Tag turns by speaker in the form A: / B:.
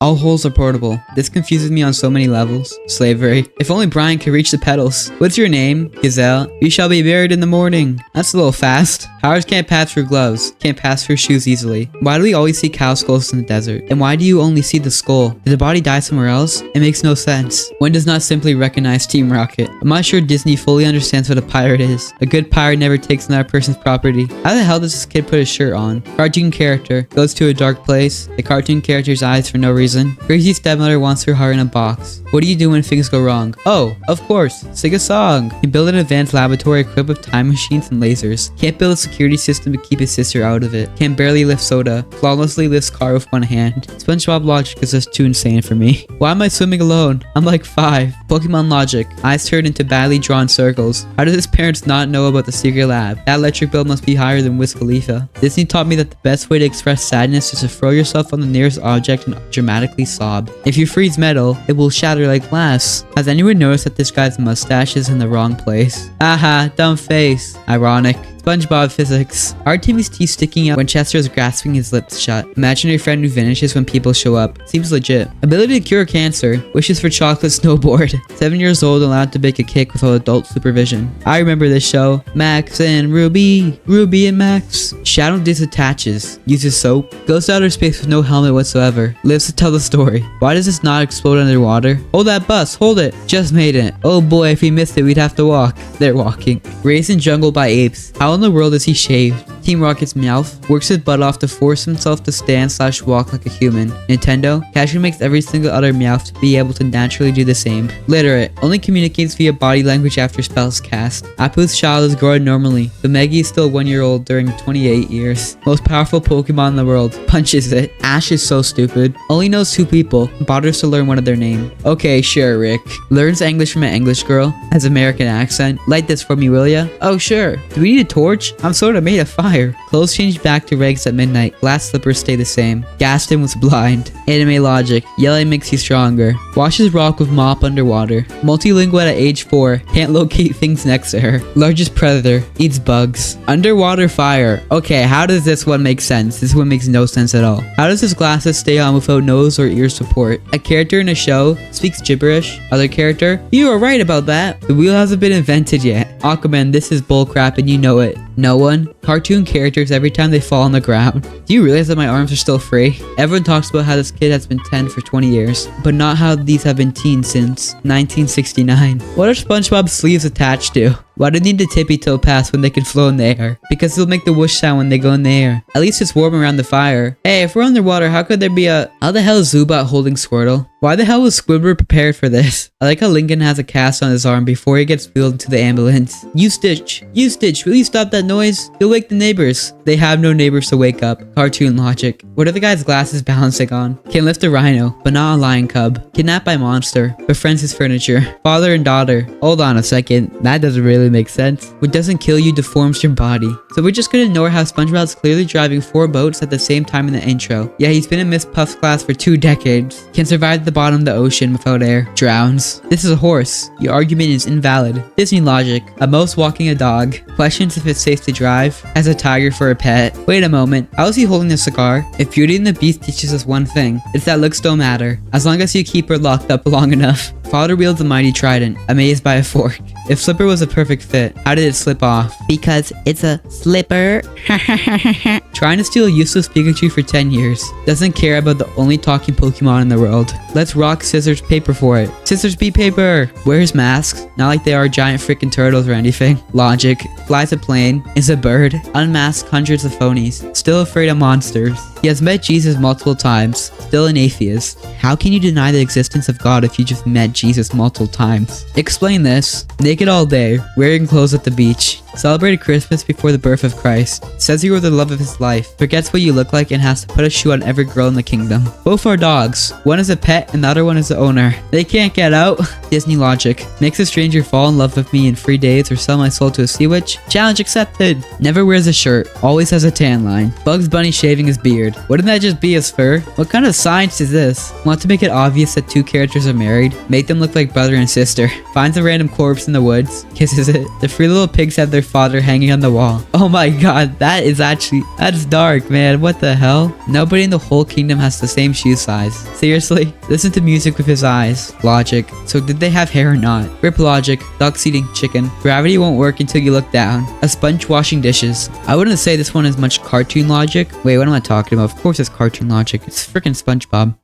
A: All holes are portable. This confuses me on so many levels. Slavery. If only Brian could reach the pedals. What's your name? Gazelle. You shall be buried in the morning. That's a little fast. Cowards can't pass through gloves. Can't pass through shoes easily. Why do we always see cow skulls in the desert? And why do you only see the skull? Did the body die somewhere else? It makes no sense. One does not simply recognize Team Rocket. I'm not sure Disney fully understands what a pirate is. A good pirate never takes another person's property. How the hell does this kid put his shirt on? Cartoon character goes to a dark place. The cartoon character's eyes for no reason. Crazy stepmother wants her heart in a box. What do you do when things go wrong? Oh, of course, sing a song. You build an advanced laboratory equipped with time machines and lasers. Can't build a security system to keep his sister out of it. Can barely lift soda. Flawlessly lifts car with one hand. SpongeBob logic is just too insane for me. Why am I swimming alone? I'm like 5. Pokemon logic. Eyes turned into badly drawn circles. How did his parents not know about the secret lab? That electric bill must be higher than Wiz Khalifa. Disney taught me that the best way to express sadness is to throw yourself on the nearest object and dramatically sob. If you freeze metal, it will shatter like glass. Has anyone noticed that this guy's mustache is in the wrong place? Aha, dumb face. Ironic. SpongeBob physics. Artemy's teeth sticking out when Chester is grasping his lips shut. Imaginary friend who vanishes when people show up. Seems legit. Ability to cure cancer. Wishes for chocolate snowboard. 7 years old, allowed to bake a cake without adult supervision. I remember this show. Max and Ruby. Ruby and Max. Shadow disattaches. Uses soap. Goes to outer space with no helmet whatsoever. Lives to tell the story. Why does this not explode underwater? Hold that bus. Hold it. Just made it. Oh boy, if we missed it, we'd have to walk. They're walking. Raised in jungle by apes. How in the world is he shaved? Team Rocket's Meowth works his butt off to force himself to stand/walk like a human. Nintendo casually makes every single other Meowth to be able to naturally do the same. Literate only communicates via body language after spells cast. Apu's child is growing normally, but Meggy is still 1 year old during 28 years. Most powerful Pokemon in the world. Punches it. Ash is so stupid. Only knows 2 people. Bothers to learn one of their name. Okay, sure, Rick. Learns English from an English girl. Has American accent. Light this for me, will ya? Oh, sure. Do we need a torch? I'm sorta made of fire. Clothes change back to regs at midnight. Glass slippers stay the same. Gaston was blind. Anime logic. Yelling makes you stronger. Washes rock with mop underwater. Multilingual at age 4. Can't locate things next to her. Largest predator. Eats bugs. Underwater fire. Okay, how does this one make sense? This one makes no sense at all. How does his glasses stay on without nose or ear support? A character in a show speaks gibberish. Other character. You were right about that. The wheel hasn't been invented yet. Aquaman, this is bullcrap and you know it. No one. Cartoon characters every time they fall on the ground. Do you realize that my arms are still free? Everyone talks about how this kid has been 10 for 20 years, but not how these have been teens since 1969. What are SpongeBob's sleeves attached to? Why do they need to tippy toe pass when they can flow in the air? Because they'll make the whoosh sound when they go in the air. At least it's warm around the fire. Hey, if we're underwater, how could there be a... How the hell is Zubat holding Squirtle? Why the hell was Squidward prepared for this? I like how Lincoln has a cast on his arm before he gets wheeled into the ambulance. You Stitch, will you stop that noise? You'll wake the neighbors. They have no neighbors to wake up. Cartoon logic. What are the guy's glasses balancing on? Can lift a rhino, but not a lion cub. Kidnapped by monster, befriends his furniture. Father and daughter. Hold on a second. That doesn't really make sense. What doesn't kill you deforms your body. So we're just gonna ignore how SpongeBob's clearly driving 4 boats at the same time in the intro. Yeah, he's been in Miss Puff's class for 2 decades. Can survive the bottom of the ocean without air. Drowns. This is a horse. Your argument is invalid. Disney logic. A mouse walking a dog. Questions if it's safe to drive. Has a tiger for a pet. Wait a moment. How is he holding a cigar? If Beauty and the Beast teaches us one thing, it's that looks don't matter. As long as you keep her locked up long enough. Father wields a mighty trident, amazed by a fork. If Slipper was a perfect fit, how did it slip off? Because it's a slipper. Trying to steal a useless Pikachu for 10 years. Doesn't care about the only talking Pokemon in the world. Let's rock, scissors, paper for it. Scissors beat paper. Wears masks. Not like they are giant freaking turtles or anything. Logic. Flies a plane. Is a bird. Unmasked hundreds of phonies. Still afraid of monsters. He has met Jesus multiple times. Still an atheist. How can you deny the existence of God if you just met Jesus multiple times? Explain this. Naked all day, wearing clothes at the beach. Celebrated Christmas before the birth of Christ. Says you were the love of his life. Forgets what you look like and has to put a shoe on every girl in the kingdom. Both are dogs. One is a pet and the other one is the owner. They can't get out. Disney logic. Makes a stranger fall in love with me in 3 days or sell my soul to a sea witch. Challenge accepted. Never wears a shirt. Always has a tan line. Bugs Bunny shaving his beard. Wouldn't that just be his fur? What kind of science is this? Want to make it obvious that 2 characters are married? Make them look like brother and sister. Finds a random corpse in the woods. Kisses it. The 3 little pigs have their father hanging on the wall. Oh my god, that's dark, man. What the hell? Nobody in the whole kingdom has the same shoe size. Seriously? Listen to music with his eyes. Logic. So did they have hair or not? Rip logic. Ducks eating chicken. Gravity won't work until you look down. A sponge washing dishes. I wouldn't say this one has much cartoon logic. Wait, what am I talking about? Of course it's cartoon logic. It's freaking SpongeBob.